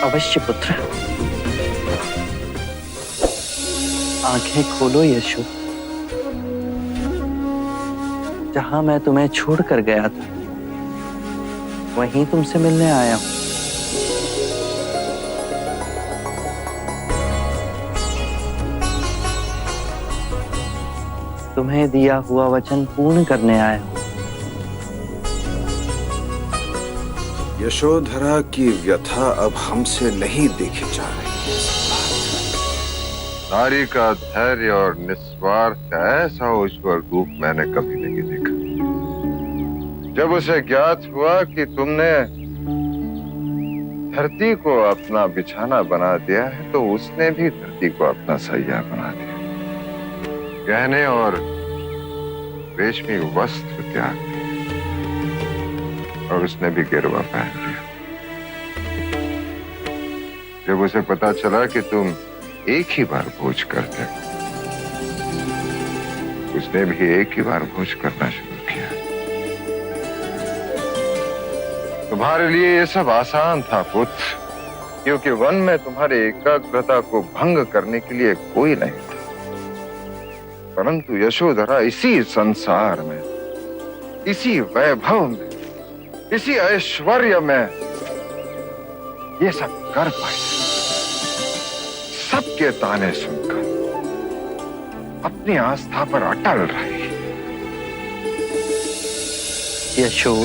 अवश्य पुत्र। आंखें खोलो यशु। जहां मैं तुम्हें छोड़कर गया था वहीं तुमसे मिलने आया हूं। तुम्हें दिया हुआ वचन पूर्ण करने आया हूं। यशोधरा की व्यथा अब हमसे नहीं देखी जा रही। नारी का धैर्य और निस्वार्थ का ऐसा उज्जवल रूप मैंने कभी नहीं देखा। जब उसे ज्ञात हुआ कि तुमने धरती को अपना बिछाना बना दिया है तो उसने भी धरती को अपना सैया बना दिया। गहने और रेशमी वस्त्र त्याग दिए और उसने भी गिरवा पहन लिया। जब उसे पता चला कि तुम एक ही बार भोज करते हो, उसने भी एक ही बार भोज करना शुरू किया। तुम्हारे लिए ये सब आसान था पुत्र, क्योंकि वन में तुम्हारी एकाग्रता को भंग करने के लिए कोई नहीं था। परंतु यशोधरा इसी संसार में, इसी वैभव में, इसी ऐश्वर्य में ये सब कर पाई। सबके ताने सुनकर अपनी आस्था पर अटल रही। यशो,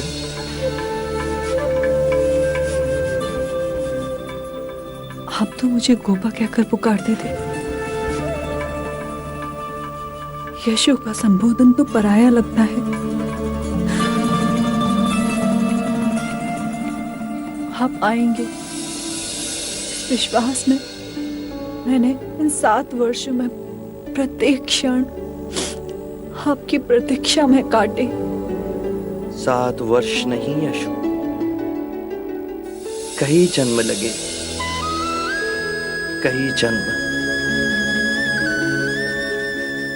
आप तो मुझे गोपा कहकर पुकारते थे। यशो का संबोधन तो पराया लगता है। आप आएंगे इस विश्वास में मैंने इन 7 वर्षों में प्रत्येक क्षण आपकी प्रतीक्षा में काटे। 7 वर्ष नहीं यशो, कई जन्म लगे, कई जन्म।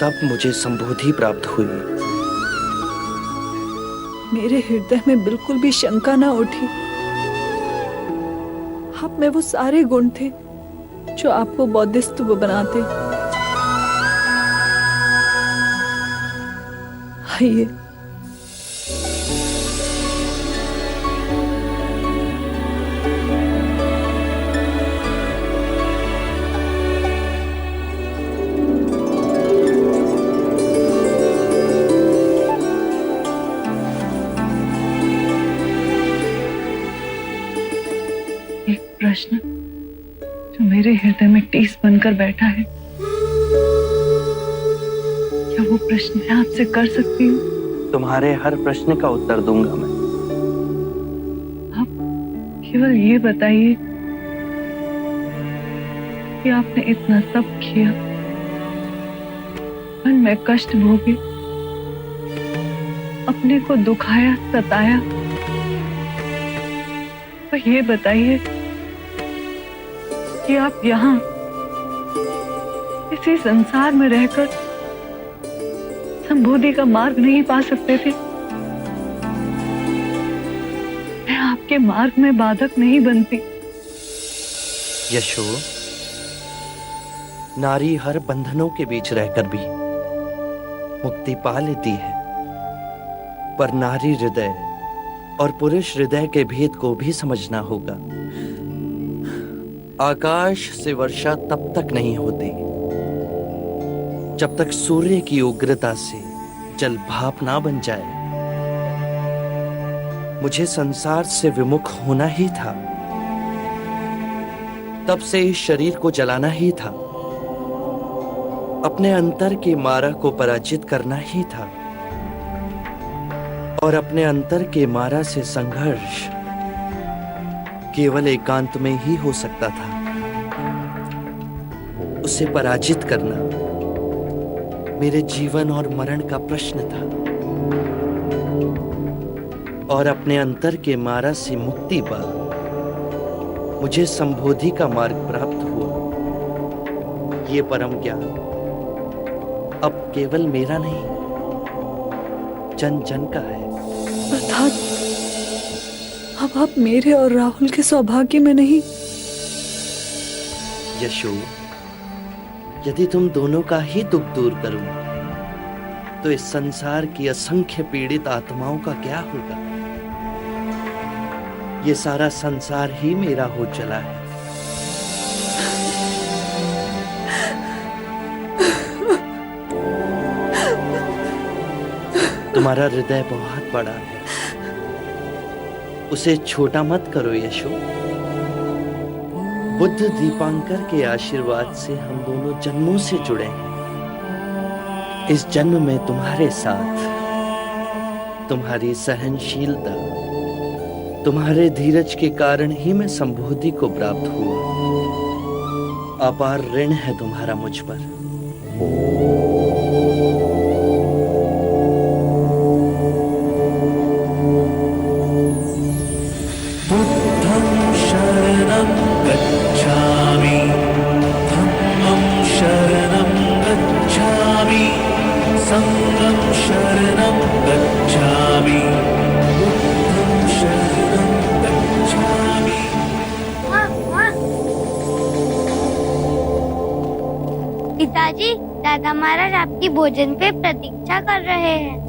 तब मुझे संबोधि प्राप्त हुई। मेरे हृदय में बिल्कुल भी शंका ना उठी। आप में वो सारे गुण थे जो आपको बौद्धिस्तव बनाते। आइए, एक प्रश्न जो मेरे हृदय में टीस बनकर बैठा है, क्या वो प्रश्न मैं आपसे कर सकती हूँ? तुम्हारे हर प्रश्न का उत्तर दूंगा मैं। आप केवल ये बताइए कि आपने इतना सब किया, मन में कष्ट भोगे, अपने को दुखाया, सताया, तो ये बताइए कि आप यहाँ इसी संसार में रहकर संबोधि का मार्ग नहीं पा सकते थे? मैं आपके मार्ग में बाधक नहीं बनती। यशो, नारी हर बंधनों के बीच रहकर भी मुक्ति पा लेती है, पर नारी हृदय और पुरुष हृदय के भेद को भी समझना होगा। आकाश से वर्षा तब तक नहीं होती जब तक सूर्य की उग्रता से जल भाप ना बन जाए। मुझे संसार से विमुख होना ही था, तब से इस शरीर को जलाना ही था, अपने अंतर की मारा को पराजित करना ही था, और अपने अंतर के मारा से संघर्ष केवल एकांत में ही हो सकता था। उसे पराजित करना मेरे जीवन और मरण का प्रश्न था, और अपने अंतर के मारा से मुक्ति पा मुझे संबोधि का मार्ग प्राप्त हुआ। ये परम ज्ञान अब केवल मेरा नहीं, जन जन का है। अर्थात अब आप मेरे और राहुल के सौभाग्य में नहीं, यशो, यदि तुम दोनों का ही दुख दूर करूं, तो इस संसार की असंख्य पीड़ित आत्माओं का क्या होगा? ये सारा संसार ही मेरा हो चला है। तुम्हारा हृदय बहुत बड़ा है, उसे छोटा मत करो यशो। बुद्ध दीपांकर के आशीर्वाद से हम दोनों जन्मों से जुड़े हैं। इस जन्म में तुम्हारे साथ तुम्हारी सहनशीलता, तुम्हारे धीरज के कारण ही मैं संबोधि को प्राप्त हुआ। अपार ऋण है तुम्हारा मुझ पर। बुद्धं शरणं गच्छामि, धम्मं शरणं गच्छामि, संघं शरणं गच्छामि, बुद्धं शरणं गच्छामि। पिताजी, दादा महाराज आपकी भोजन पे प्रतीक्षा कर रहे हैं।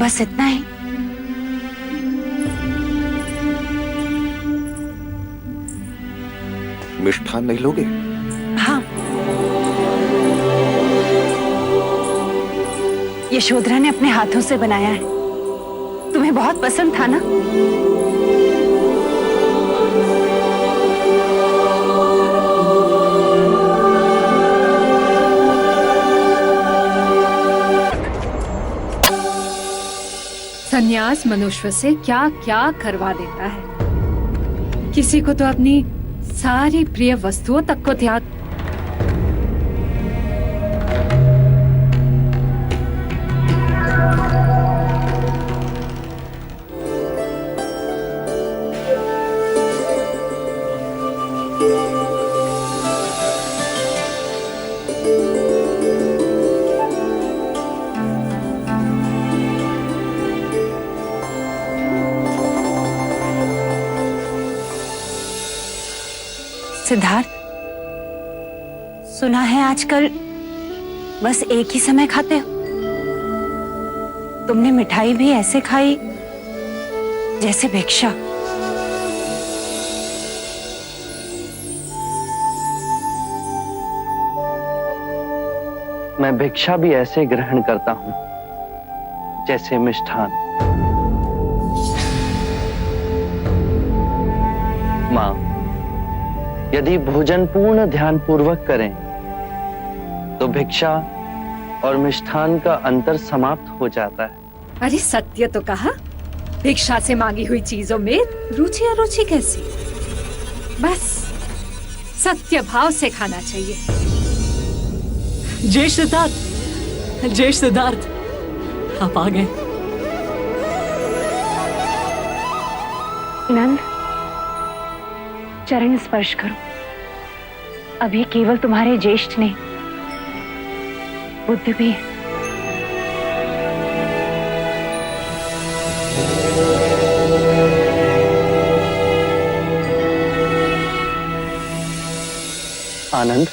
बस इतना ही। मिष्ठान नहीं लोगे? हाँ, यशोधरा ने अपने हाथों से बनाया है, तुम्हें बहुत पसंद था ना? संन्यास मनुष्य से क्या क्या करवा देता है। किसी को तो अपनी सारी प्रिय वस्तुओं तक को त्याग। सिद्धार्थ, सुना है आजकल बस एक ही समय खाते हो। तुमने मिठाई भी ऐसे खाई जैसे भिक्षा। मैं भिक्षा भी ऐसे ग्रहण करता हूं जैसे मिष्ठान। मां, यदि भोजन पूर्ण ध्यान पूर्वक करें तो भिक्षा और मिष्ठान का अंतर समाप्त हो जाता है। अरे सत्य तो कहा, भिक्षा से मांगी हुई चीजों में रुचि अरुचि कैसी? बस सत्य भाव से खाना चाहिए। जय सिद्धार्थ, आप आ गए। नंद, चरण स्पर्श करो। अभी केवल तुम्हारे ज्येष्ठ नहीं, बुद्ध भी है। आनंद,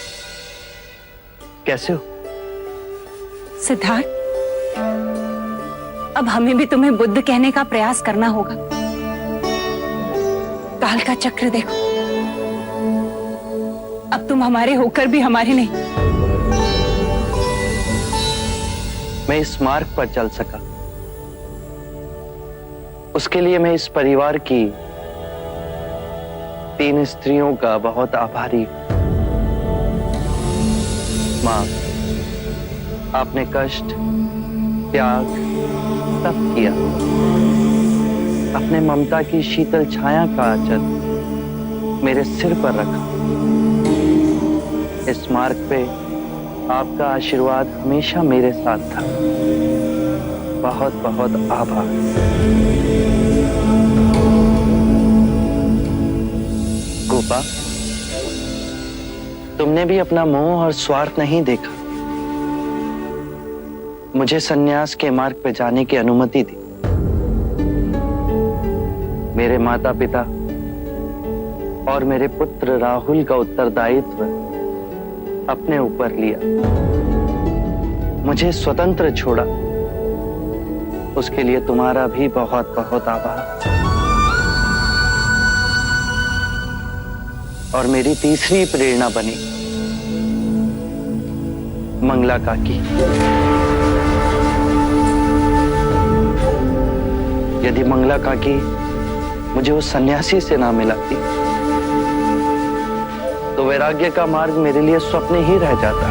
कैसे हो? सिद्धार्थ, अब हमें भी तुम्हें बुद्ध कहने का प्रयास करना होगा। काल का चक्र देखो, अब तुम हमारे होकर भी हमारे नहीं। मैं इस मार्ग पर चल सका, उसके लिए मैं इस परिवार की 3 स्त्रियों का बहुत आभारी हूं। मां, आपने कष्ट, त्याग सब किया, अपने ममता की शीतल छाया का आंचल मेरे सिर पर रखा। इस मार्ग पे आपका आशीर्वाद हमेशा मेरे साथ था। बहुत बहुत आभार। गोपा, तुमने भी अपना मोह और स्वार्थ नहीं देखा, मुझे सन्यास के मार्ग पे जाने की अनुमति दी। मेरे माता पिता और मेरे पुत्र राहुल का उत्तरदायित्व अपने ऊपर लिया, मुझे स्वतंत्र छोड़ा। उसके लिए तुम्हारा भी बहुत बहुत आभार। और मेरी तीसरी प्रेरणा बनी मंगला काकी। यदि मंगला काकी मुझे उस सन्यासी से ना मिलाती तो वैराग्य का मार्ग मेरे लिए स्वप्न ही रह जाता।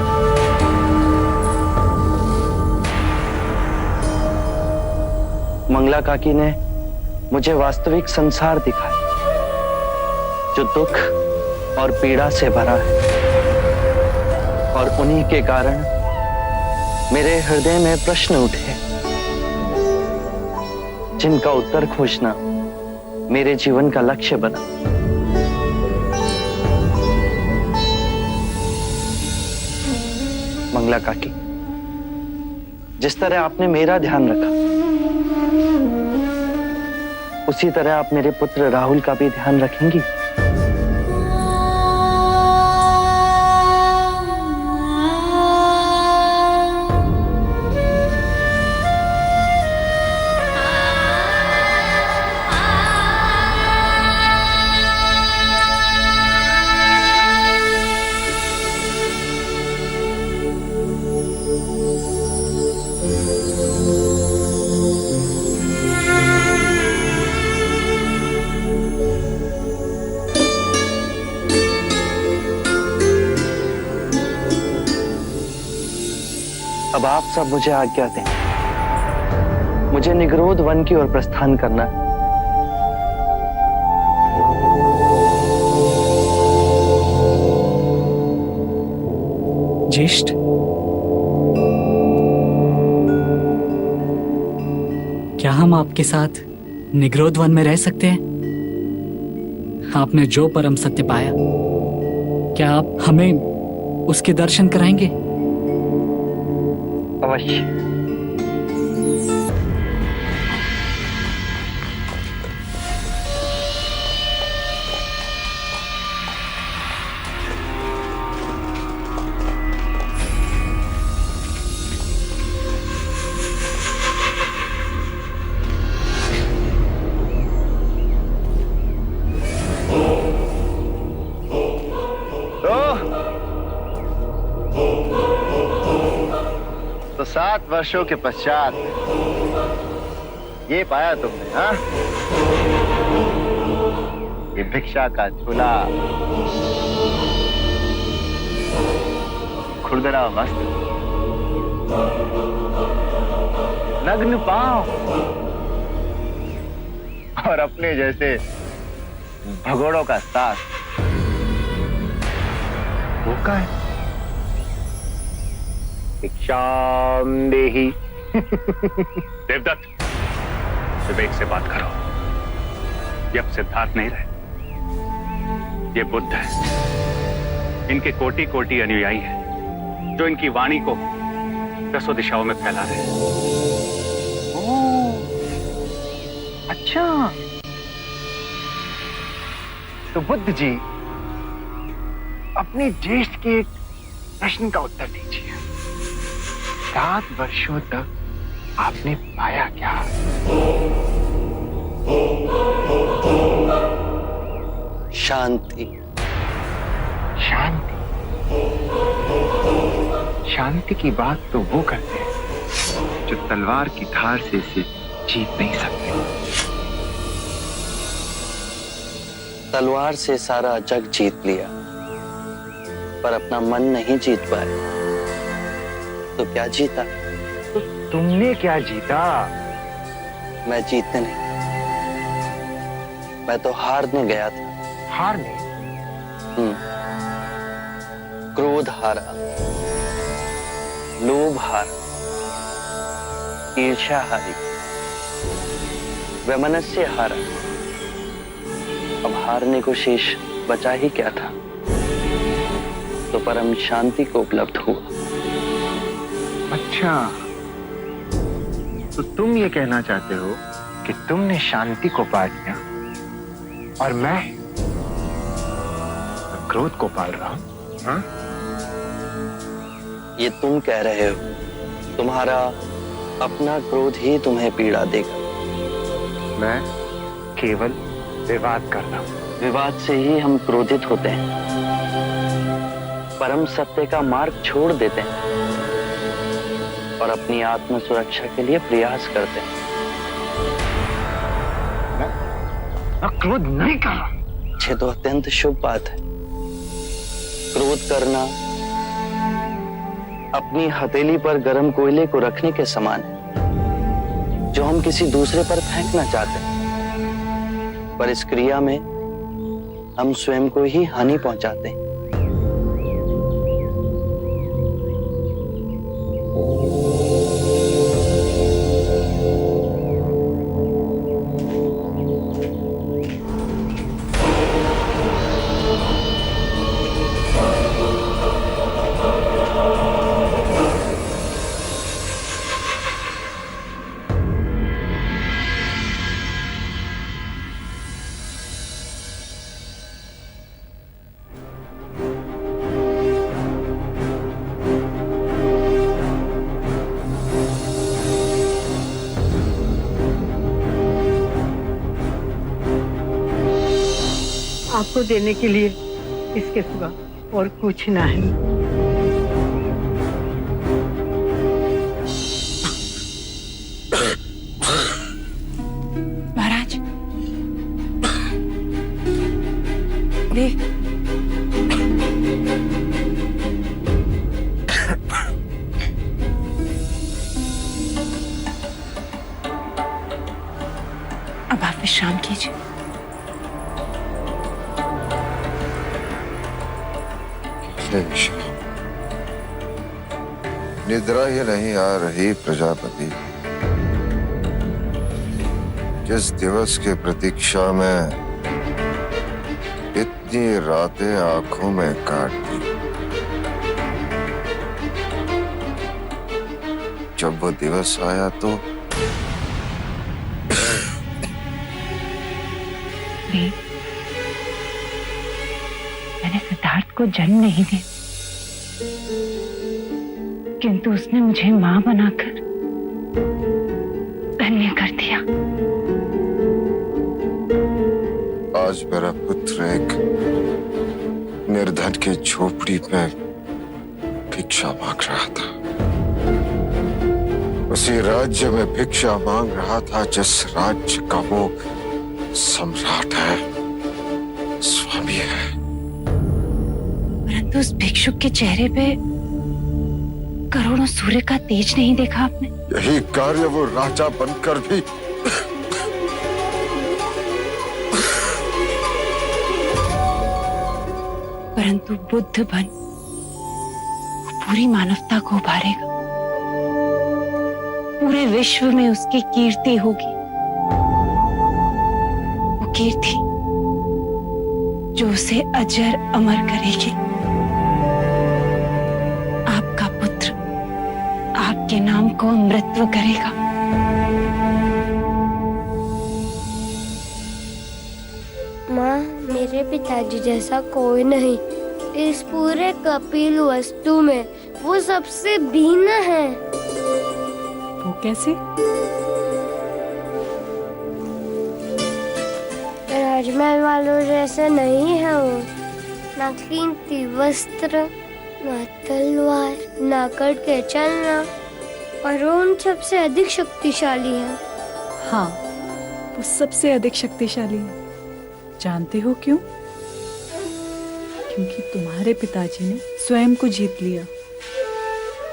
मंगला काकी ने मुझे वास्तविक संसार दिखाया, जो दुख और पीड़ा से भरा है, और उन्हीं के कारण मेरे हृदय में प्रश्न उठे, जिनका उत्तर खोजना मेरे जीवन का लक्ष्य बना। मंगला काकी, जिस तरह आपने मेरा ध्यान रखा, उसी तरह आप मेरे पुत्र राहुल का भी ध्यान रखेंगी। अब आप सब मुझे आज्ञा दें, मुझे निगरोध वन की ओर प्रस्थान करना है। ज्येष्ठ, क्या हम आपके साथ निगरोध वन में रह सकते हैं? आपने जो परम सत्य पाया, क्या आप हमें उसके दर्शन कराएंगे? अवश्य। तो 7 वर्षों के पश्चात ये पाया तुमने, हाँ? ये भिक्षा का झोला, खुरदरा वस्त्र, नग्न पांव और अपने जैसे भगोड़ों का साथ। वो का है? भिक्षाम देहि। देवदत्त, विवेक से बात करो। ये अब सिद्धार्थ नहीं रहे, ये बुद्ध है। इनके कोटि कोटि अनुयायी हैं, जो इनकी वाणी को 10 दिशाओं में फैला रहे हैं। ओह, अच्छा, तो बुद्ध जी अपने ज्येष्ठ के एक प्रश्न का उत्तर दीजिए। 7 वर्षों तक आपने पाया क्या? शांति। शांति। शांति की बात तो वो करते हैं जो तलवार की धार से इसे जीत नहीं सकते। तलवार से सारा जग जीत लिया, पर अपना मन नहीं जीत पाए, तो क्या जीता? तो तुमने क्या जीता? मैं जीतने नहीं, मैं तो हारने गया था। हारने? क्रोध हारा, लोभ हारा, ईर्ष्या हारी, वैमनस्य हारा। अब हारने को शेष बचा ही क्या था? तो परम शांति को उपलब्ध हुआ। अच्छा, तो तुम ये कहना चाहते हो कि तुमने शांति को पा लिया और मैं क्रोध को पाल रहा हूं? हाँ? ये तुम कह रहे हो, तुम्हारा अपना क्रोध ही तुम्हें पीड़ा देगा। मैं केवल विवाद कर रहा हूं। विवाद से ही हम क्रोधित होते हैं, परम सत्य का मार्ग छोड़ देते हैं और अपनी आत्म सुरक्षा के लिए प्रयास करते हैं। मैं क्रोध नहीं कर रहा। ये तो अत्यंत शुभ बात है। क्रोध करना अपनी हथेली पर गर्म कोयले को रखने के समान है, जो हम किसी दूसरे पर फेंकना चाहते हैं, पर इस क्रिया में हम स्वयं को ही हानि पहुंचाते हैं। आपको देने के लिए इसके सिवा और कुछ ना है। महाराज, ले। अब आप विश्राम कीजिए। निद्रा ही नहीं आ रही प्रजापति। जिस दिवस के प्रतीक्षा में इतनी रातें आंखों में काट दी, जब वो दिवस आया तो मैंने सिद्धार्थ को जन्म नहीं दिया, किंतु उसने मुझे मां बनाकर धन्य कर दिया। आज मेरा पुत्र एक निर्धन की झोपड़ी में भिक्षा मांग रहा था। उसी राज्य में भिक्षा मांग रहा था जिस राज्य का वो सम्राट है, स्वामी है। परंतु उस भिक्षुक के चेहरे पे करोड़ों सूर्य का तेज नहीं देखा आपने? यही कार्य वो राजा बनकर भी परंतु बुद्ध बन पूरी मानवता को उभारेगा। पूरे विश्व में उसकी कीर्ति होगी, वो कीर्ति जो उसे अजर अमर करेगी। आपका पुत्र आपके नाम को अमृतत्व करेगा। माँ, मेरे पिताजी जैसा कोई नहीं। इस पूरे कपिल वस्तु में वो सबसे भिन्न है। वो कैसे? राजमहल वालों जैसे नहीं है वो। ना कीमती वस्त्र, ना तलवार, ना कड़के चलना, और वो उन सबसे अधिक शक्तिशाली है। हाँ, वो सबसे अधिक शक्तिशाली है। जानते हो क्यों? क्योंकि तुम्हारे पिताजी ने स्वयं को जीत लिया।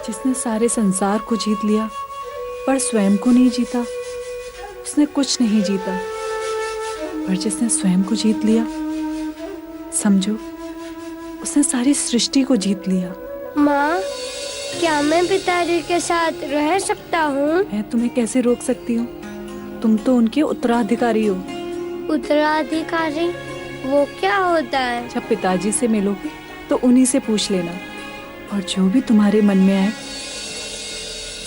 जिसने सारे संसार को जीत लिया पर स्वयं को नहीं जीता, उसने कुछ नहीं जीता। पर जिसने स्वयं को जीत लिया, समझो उसने सारी सृष्टि को जीत लिया। माँ, क्या मैं पिताजी के साथ रह सकता हूँ? मैं तुम्हें कैसे रोक सकती हूँ? तुम तो उनके उत्तराधिकारी हो। उत्तराधिकारी वो क्या होता है? जब पिताजी से मिलोगे तो उन्हीं से पूछ लेना, और जो भी तुम्हारे मन में आए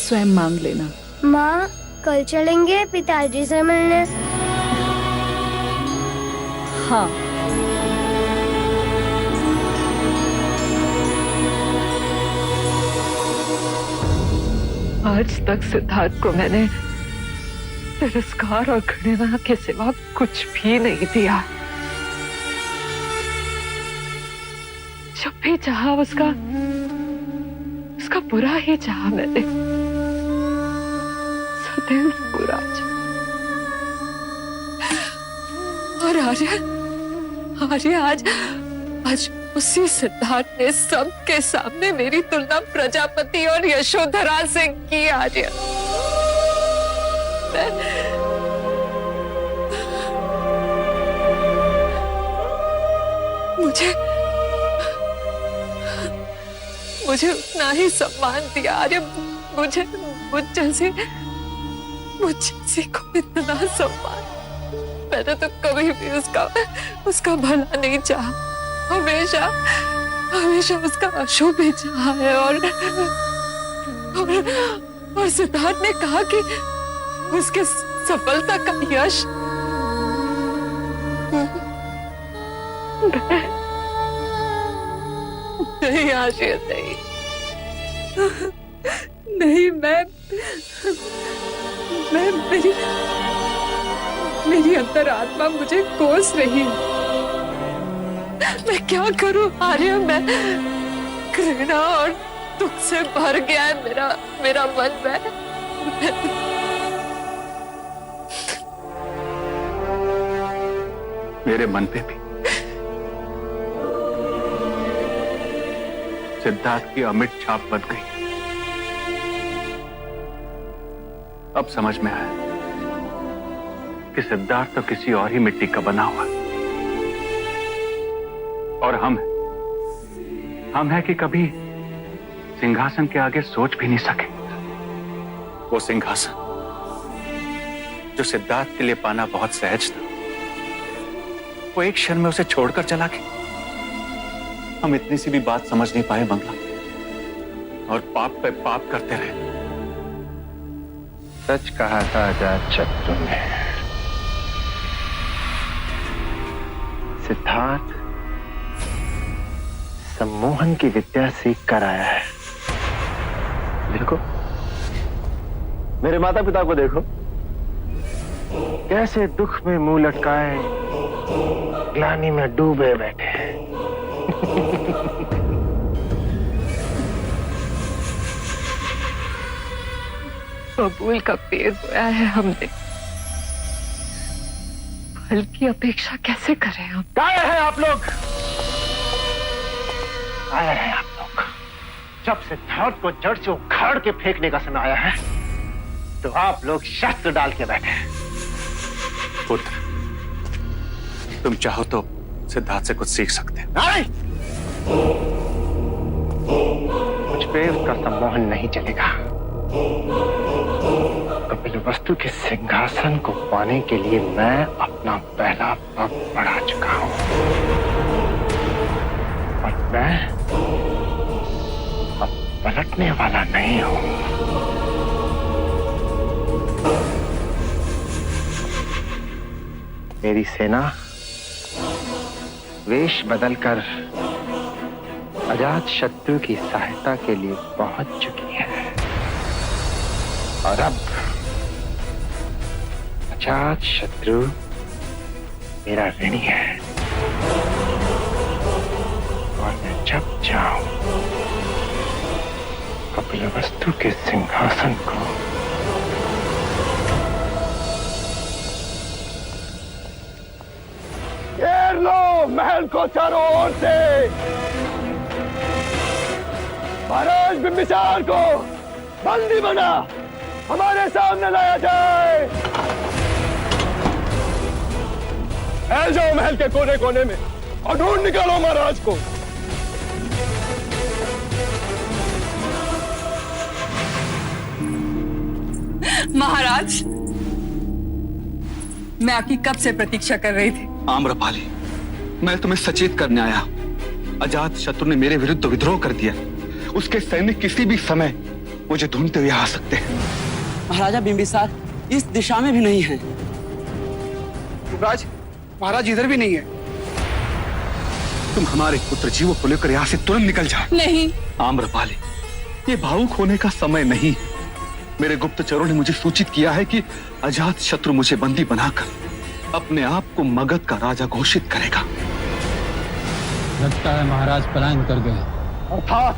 स्वयं मांग लेना। माँ, कल चलेंगे पिताजी से मिलने? हाँ। आज तक सिद्धार्थ को मैंने तिरस्कार और घृणा के सिवा कुछ भी नहीं दिया। जब भी चाहा उसका बुरा ही चाहा मैंने, सदैव बुरा चाहा। और आर्य आज उसी सिद्धार्थ ने सबके सामने मेरी तुलना प्रजापति और यशोधरा से की। आर्य, मुझे उतना ही सम्मान दिया। अरे मुझ जैसी को इतना सम्मान मैंने तो कभी भी उसका भला नहीं चाहा। हमेशा उसका अशुभ ही चाहा है। और सिद्धार्थ ने कहा कि उसके सफलता का यश नहीं आशिया, नहीं, मेरी अंतरात्मा मुझे कोस रही है। मैं क्या करूं आर्य? मैं घृणा और दुख से भर गया है मेरा मन। मेरे मन पे भी सिद्धार्थ की अमिट छाप बन गई। अब समझ में आया कि सिद्धार्थ तो किसी और ही मिट्टी का बना हुआ, और हम है कि कभी सिंहासन के आगे सोच भी नहीं सके। वो सिंहासन जो सिद्धार्थ के लिए पाना बहुत सहज था, वो एक क्षण में उसे छोड़कर चला गया। हम इतनी सी भी बात समझ नहीं पाए मंगला, और पाप पे पाप करते रहे। सच कहा था अजातशत्रु ने। सिद्धार्थ सम्मोहन की विद्या सीख कर आया है। देखो, मेरे माता पिता को देखो, कैसे दुख में मुंह लटकाए ग्लानि में डूबे बैठे हैं। बबूल का पेड़ बोया है हमने, फल की अपेक्षा कैसे करें हम? कायर हैं आप लोग, कायर हैं आप लोग। जब सिद्धार्थ को जड़ से उखाड़ के फेंकने का समय आया है, तो आप लोग शस्त्र डाल के बैठे हैं। पुत्र, तुम चाहो तो सिद्धार्थ से कुछ सीख सकते हैं। नहीं, मुझ पे उसका सम्मोहन नहीं चलेगा। कपिल वस्तु के सिंहासन को पाने के लिए मैं अपना पहला पाप बढ़ा चुका हूं, और मैं अब पलटने वाला नहीं हूं। मेरी सेना वेश बदलकर अजात शत्रु की सहायता के लिए पहुंच चुकी है और अब अजात शत्रु मेरा ऋणी है और मैं जब चाहूं कपिलवस्तु के सिंहासन को घेर लो महल को चारों ओर से। महाराज बिंबिसार को बंदी बना हमारे सामने लाया जाए। फैल जाओ महल के कोने कोने में और ढूंढ निकालो महाराज को। महाराज, मैं आपकी कब से प्रतीक्षा कर रही थी। आम्रपाली, मैं तुम्हें सचेत करने आया। अजात शत्रु ने मेरे विरुद्ध विद्रोह कर दिया। उसके सैनिक किसी भी समय मुझे ढूंढते हुए आ सकते हैं। महाराजा बिंबिसार इस दिशा में भी नहीं है। युवराज, महाराज इधर भी नहीं है। तुम हमारे पुत्र जीवों को लेकर यहाँ से तुरंत निकल जाओ। नहीं आम्रपाली, ये भावुक होने का समय नहीं है। मेरे गुप्तचरों ने मुझे सूचित किया है कि अजात शत्रु मुझे बंदी बनाकर अपने आप को मगध का राजा घोषित करेगा। लगता है महाराज पलायन कर गए। अर्थात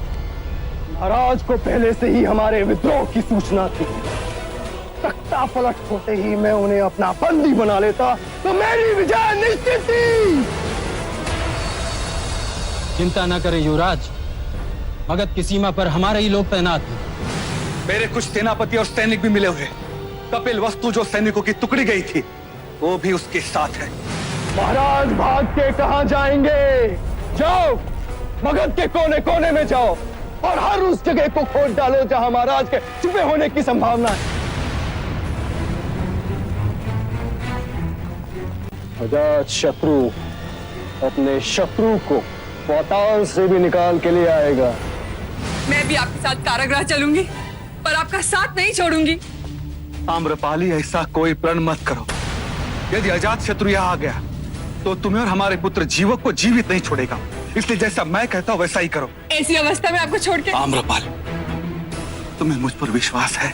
महाराज को पहले से ही हमारे विद्रोह की सूचना थी। तख्ता पलट होते ही मैं उन्हें अपना बंदी बना लेता तो मेरी विजय निश्चित थी। चिंता न करें युवराज, मगध की सीमा पर हमारे ही लोग तैनात हैं। मेरे कुछ सेनापति और सैनिक भी मिले हुए। कपिलवस्तु जो सैनिकों की टुकड़ी गई थी वो भी उसके साथ है। महाराज भाग के कहां जाएंगे? जाओ मगध के कोने कोने में जाओ और हर उस जगह को खोद डालो जहां महाराज के छुपे होने की संभावना है। अजात शत्रु अपने शत्रु को पाताल से भी निकाल के ले आएगा। मैं भी आपके साथ कारागृह चलूंगी पर आपका साथ नहीं छोड़ूंगी। आम्रपाली, ऐसा कोई प्रण मत करो। यदि अजात शत्रु यहाँ आ गया तो तुम्हें और हमारे पुत्र जीवक को जीवित नहीं छोड़ेगा। इसलिए जैसा मैं कहता हूँ वैसा ही करो। ऐसी अवस्था में आपको छोड़ के? आम्रपाली, तुम्हें मुझ पर विश्वास है?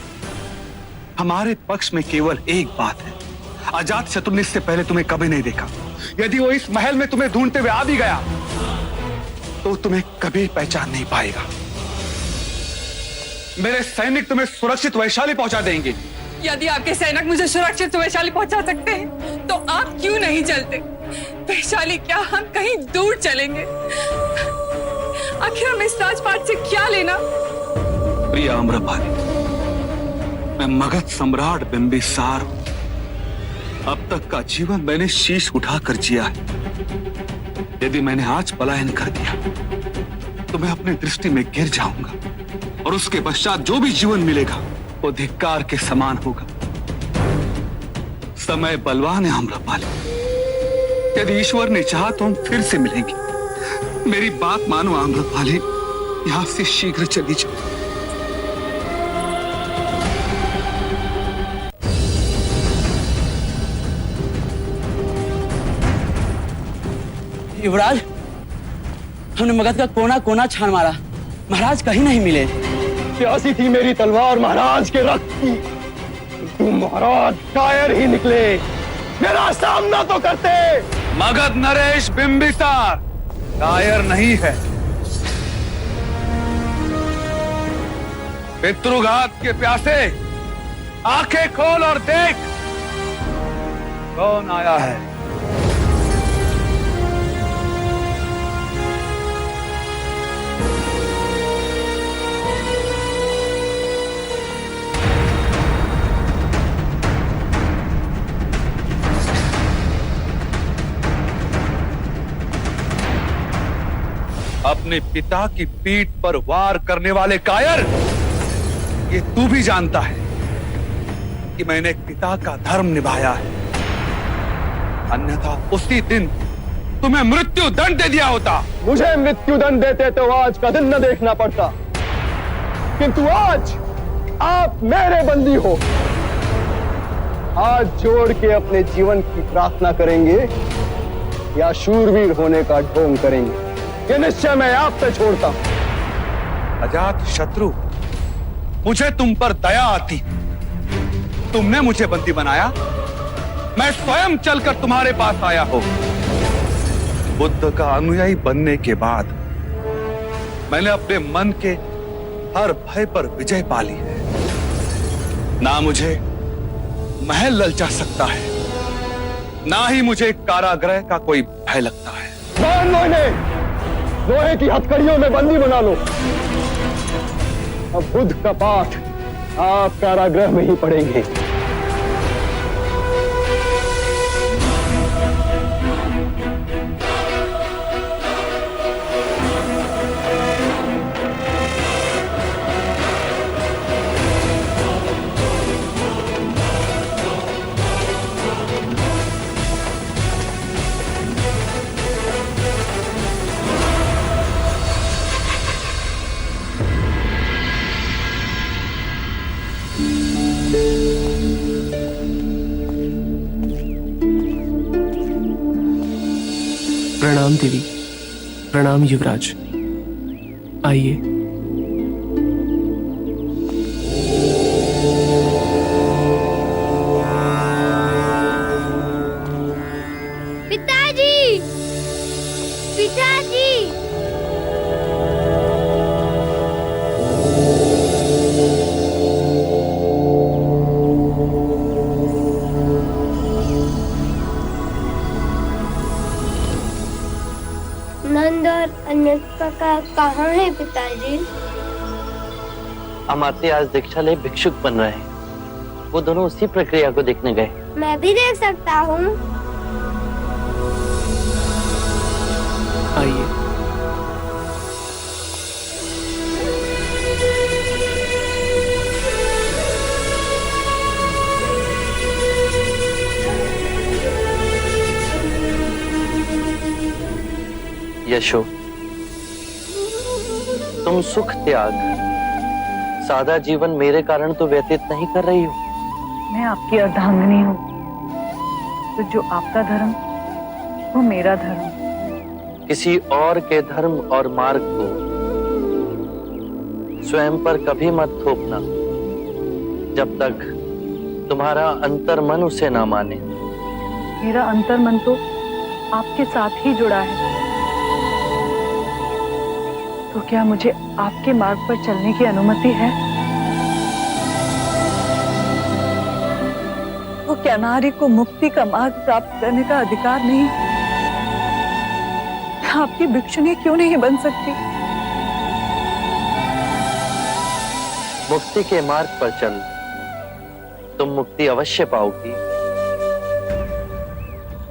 हमारे पक्ष में केवल एक बात है। अजात शत्रु ने इससे पहले तुम्हें कभी नहीं देखा। यदि वो इस महल में तुम्हें ढूंढते हुए आ भी गया तो तुम्हें कभी पहचान नहीं पाएगा। मेरे सैनिक तुम्हें सुरक्षित वैशाली पहुंचा देंगे। यदि आपके सैनिक मुझे सुरक्षित वैशाली पहुंचा सकते हैं तो आप क्यों नहीं चलते? वैशाली क्या, हम कहीं दूर चलेंगे। आखिर हम इस राजपाट से क्या लेना? प्रिय आम्रपाली, मैं मगध सम्राट बिंबिसार हूं। अब तक का जीवन मैंने शीश उठाकर जिया है। यदि मैंने आज पलायन कर दिया तो मैं अपनी दृष्टि में गिर जाऊंगा और उसके पश्चात जो भी जीवन मिलेगा वो धिक्कार के समान होगा। समय बलवान है आम्रपाली। यदि ईश्वर ने चाहा तो हम फिर से मिलेंगे। मेरी बात मानो आम्रपाली, यहां से शीघ्र चली जाओ। युवराज, हमने मगध का कोना कोना छान मारा, महाराज कहीं नहीं मिले। प्यासी थी मेरी तलवार महाराज के रक्त की। तुम महाराज कायर ही निकले। मेरा सामना तो करते। मगध नरेश बिंबिसार कायर नहीं है। पितृघात के प्यासे आंखें खोल और देख कौन आया है। अपने पिता की पीठ पर वार करने वाले कायर, ये तू भी जानता है कि मैंने एक पिता का धर्म निभाया है। अन्यथा उसी दिन तुम्हें मृत्यु दंड दे दिया होता। मुझे मृत्यु दंड देते तो आज का दिन न देखना पड़ता, किंतु आज आप मेरे बंदी हो। हाथ जोड़ के अपने जीवन की प्रार्थना करेंगे या शूरवीर होने का ढोंग करेंगे? ये निश्चय मैं आपसे छोड़ता हूं। अजात शत्रु, मुझे तुम पर दया आती। तुमने मुझे बंदी बनाया, मैं स्वयं चलकर तुम्हारे पास आया हूं। बुद्ध का अनुयायी बनने के बाद मैंने अपने मन के हर भय पर विजय पा ली है। ना मुझे महल ललचा सकता है, ना ही मुझे कारागृह का कोई भय लगता है। बांध लो इन्हें, लोहे की हथकड़ियों में बंदी बना लो। अब बुद्ध का पाठ आप कारागृह में ही पढ़ेंगे। प्रणाम देवी, प्रणाम युवराज। आइए। पिताजी, पिताजी। नंद और अन्यथा कहाँ है पिताजी? अमात्य आज दीक्षा ले भिक्षुक बन रहे हैं। वो दोनों उसी प्रक्रिया को देखने गए। मैं भी देख सकता हूँ। आइए। यशो, तुम सुख त्याग सादा जीवन मेरे कारण तो व्यतीत नहीं कर रही हो। मैं आपकी अर्धांगिनी हूँ, तो जो आपका धर्म वो मेरा धर्म। किसी और के धर्म और मार्ग को स्वयं पर कभी मत थोपना जब तक तुम्हारा अंतर्मन उसे ना माने। मेरा अंतर्मन तो आपके साथ ही जुड़ा है, तो क्या मुझे आपके मार्ग पर चलने की अनुमति है? तो क्या नारी को मुक्ति का मार्ग प्राप्त करने का अधिकार नहीं? आपकी भिक्षुनी क्यों नहीं बन सकती? मुक्ति के मार्ग पर चल, तुम मुक्ति अवश्य पाओगी,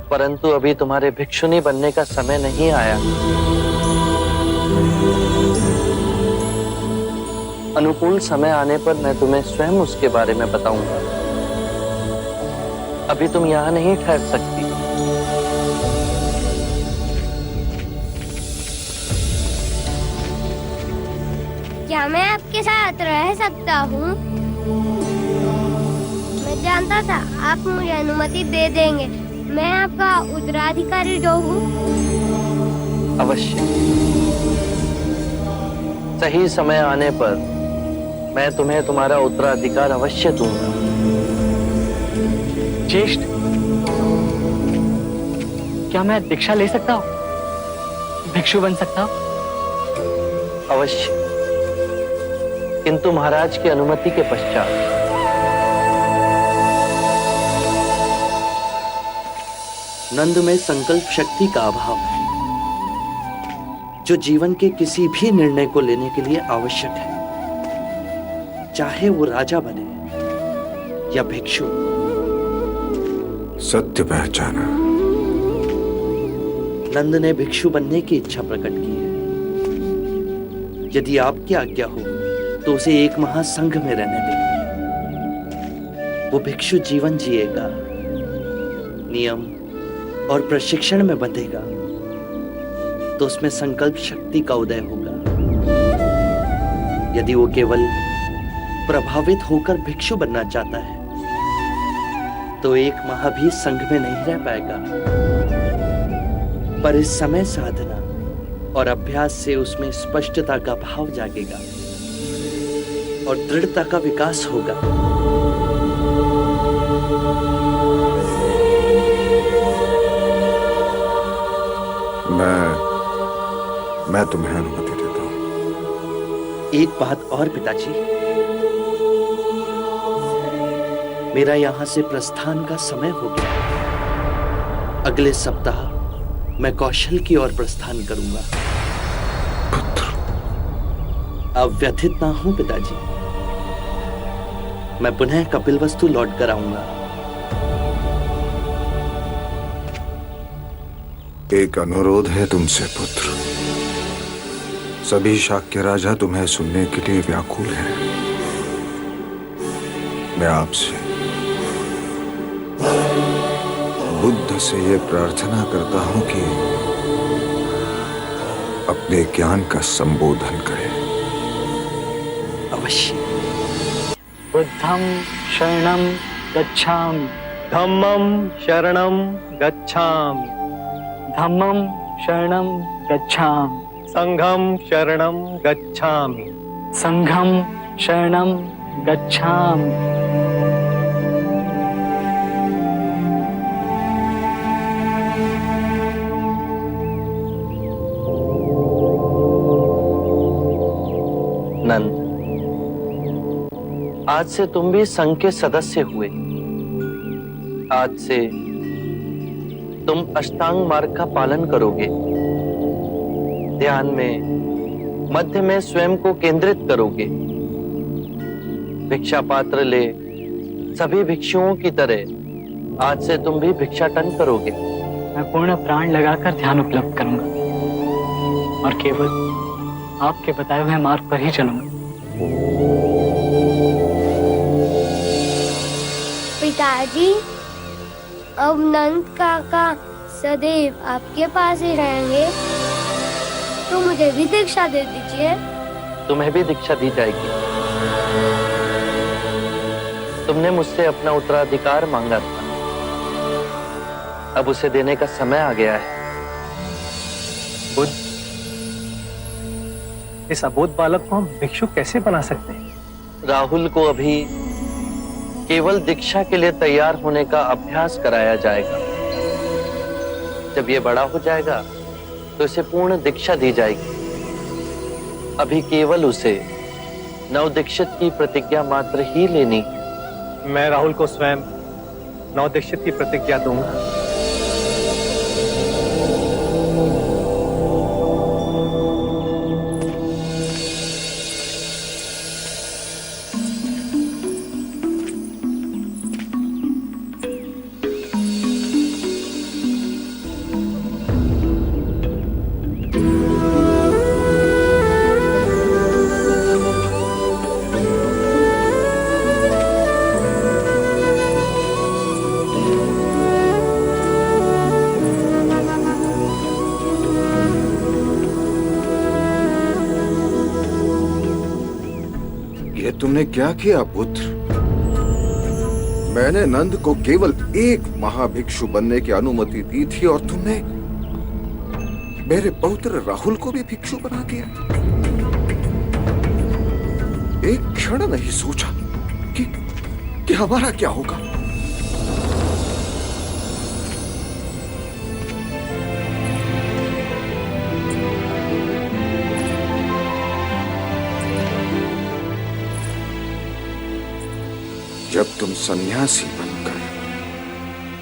परंतु अभी तुम्हारे भिक्षुनी बनने का समय नहीं आया। अनुकूल समय आने पर मैं तुम्हें स्वयं उसके बारे में बताऊंगा। अभी तुम यहाँ नहीं ठहर सकती। क्या मैं आपके साथ रह सकता हूँ? मैं जानता था आप मुझे अनुमति दे देंगे। मैं आपका उत्तराधिकारी जो हूँ। अवश्य, सही समय आने पर मैं तुम्हें तुम्हारा उत्तराधिकार अवश्य दूंगा। ज्येष्ठ, क्या मैं दीक्षा ले सकता हूँ? भिक्षु बन सकता हूँ? अवश्य, किंतु महाराज की अनुमति के पश्चात। नंद में संकल्प शक्ति का अभाव है, जो जीवन के किसी भी निर्णय को लेने के लिए आवश्यक है, चाहे वो राजा बने या भिक्षु। सत्य पहचाना। नंद ने भिक्षु बनने की इच्छा प्रकट की है। यदि आपकी आज्ञा हो तो उसे एक महासंघ में रहने दें। वो भिक्षु जीवन जिएगा, नियम और प्रशिक्षण में बंधेगा, तो उसमें संकल्प शक्ति का उदय होगा। यदि वो केवल प्रभावित होकर भिक्षु बनना चाहता है तो एक माह भी संघ में नहीं रह पाएगा। पर इस समय साधना और अभ्यास से उसमें स्पष्टता का भाव जागेगा और दृढ़ता का विकास होगा। मैं तुम्हें अनुमति देता हूं। एक बात और पिताजी, मेरा यहां से प्रस्थान का समय हो गया। अगले सप्ताह मैं कौशल की ओर प्रस्थान करूंगा। अब व्यथित ना हूं पिताजी, मैं पुनः कपिलवस्तु लौट कर आऊंगा। एक अनुरोध है तुमसे पुत्र। सभी शाक्य राजा तुम्हें सुनने के लिए व्याकुल हैं। मैं आपसे बुद्ध से ये प्रार्थना करता हूं कि अपने ज्ञान का संबोधन करें। अवश्य। बुद्धं शरणं गच्छामि, धम्मं शरणं गच्छामि, धम्मं शरणं गच्छामि, संघं शरणं गच्छामि, संघं शरणं गच्छामि। नंद, आज से तुम भी संघ के सदस्य हुए। आज से तुम अष्टांग मार्ग का पालन करोगे। ध्यान में मध्य में स्वयं को केंद्रित करोगे। भिक्षा पात्र ले सभी भिक्षुओं की तरह आज से तुम भी भिक्षाटन करोगे। मैं पूर्ण प्राण लगाकर ध्यान उपलब्ध करूंगा और केवल आपके बताए हुए मार्ग पर ही चलूंगा। पिताजी, अब नंद काका सदैव आपके पास ही रहेंगे, तो मुझे भी दीक्षा दे दीजिए। तुम्हें भी दीक्षा दी जाएगी। तुमने मुझसे अपना उत्तराधिकार मांगा था, अब उसे देने का समय आ गया है। बुद्ध, इस अबोध बालक को हम भिक्षु कैसे बना सकते हैं? राहुल को अभी केवल दीक्षा के लिए तैयार होने का अभ्यास कराया जाएगा। जब ये बड़ा हो जाएगा तो इसे पूर्ण दीक्षा दी जाएगी। अभी केवल उसे नवदीक्षित की प्रतिज्ञा मात्र ही लेनी है। मैं राहुल को स्वयं नवदीक्षित की प्रतिज्ञा दूंगा। तुमने क्या किया पुत्र? मैंने नंद को केवल एक महाभिक्षु बनने की अनुमति दी थी और तुमने मेरे पौत्र राहुल को भी भिक्षु बना दिया। एक क्षण नहीं सोचा कि हमारा क्या होगा। जब तुम सन्यासी बनकर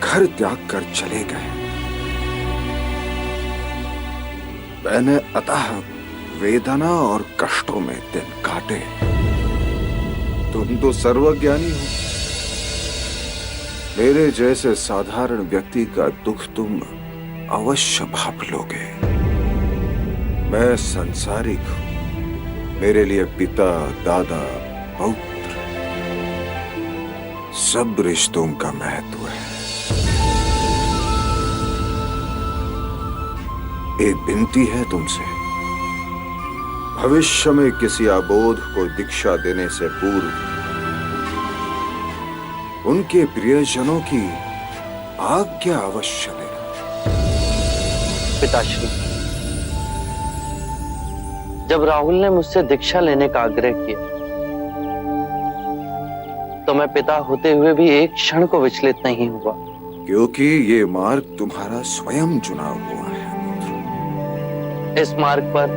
घर त्याग कर चले गए, मैंने अतः वेदना और कष्टों में दिन काटे। तुम तो सर्वज्ञानी हो। मेरे जैसे साधारण व्यक्ति का दुख तुम अवश्य भाप लोगे। मैं संसारिक हूं। मेरे लिए पिता, दादा, पौत्र सब रिश्तों का महत्व है। एक विनती है तुमसे, भविष्य में किसी अबोध को दीक्षा देने से पूर्व उनके प्रियजनों की आज्ञा अवश्य लेना। पिताश्री, जब राहुल ने मुझसे दीक्षा लेने का आग्रह किया तो मैं पिता होते हुए भी एक क्षण को विचलित नहीं हुआ, क्योंकि ये मार्ग तुम्हारा स्वयं चुना हुआ है। इस मार्ग पर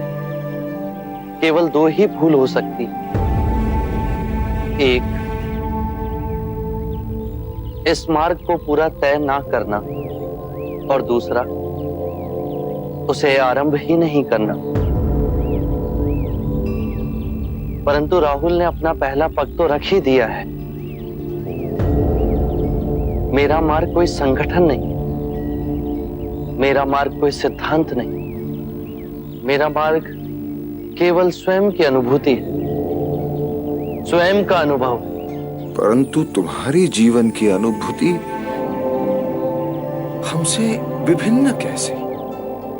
केवल दो ही भूल हो सकती। एक, इस मार्ग को पूरा तय ना करना, और दूसरा, उसे आरंभ ही नहीं करना। परंतु राहुल ने अपना पहला पग तो रख ही दिया है। मेरा मार्ग कोई संगठन नहीं, मेरा मार्ग कोई सिद्धांत नहीं, मेरा मार्ग केवल स्वयं की अनुभूति है, स्वयं का अनुभव। परंतु तुम्हारी जीवन की अनुभूति हमसे विभिन्न कैसे?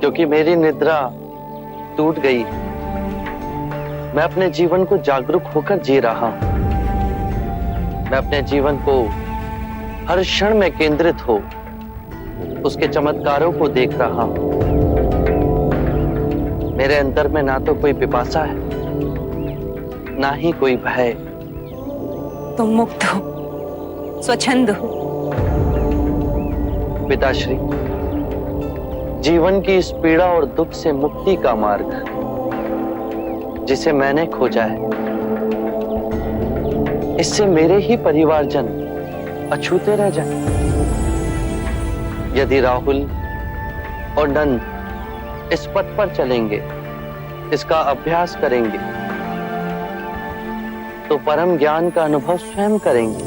क्योंकि मेरी निद्रा टूट गई। मैं अपने जीवन को जागरूक होकर जी रहा हूं। मैं अपने जीवन को हर क्षण में केंद्रित हो उसके चमत्कारों को देख रहा हूं। मेरे अंतर में ना तो कोई पिपासा है, ना ही कोई भय। तुम मुक्त हो, स्वच्छंद हो। पिताश्री, जीवन की इस पीड़ा और दुख से मुक्ति का मार्ग जिसे मैंने खोजा है, इससे मेरे ही परिवारजन अछूते रह जाएं। यदि राहुल और नंद इस पथ पर चलेंगे, इसका अभ्यास करेंगे, तो परम ज्ञान का अनुभव स्वयं करेंगे।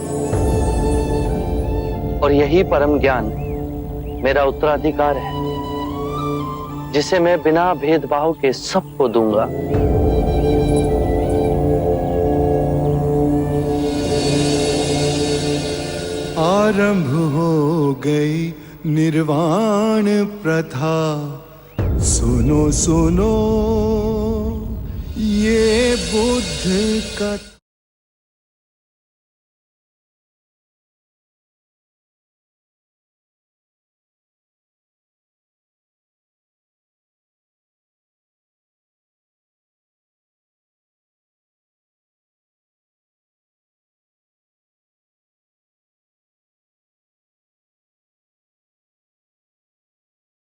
और यही परम ज्ञान मेरा उत्तराधिकार है, जिसे मैं बिना भेदभाव के सबको दूंगा। आरंभ हो गई निर्वाण प्रथा, सुनो सुनो ये बुद्ध कथा।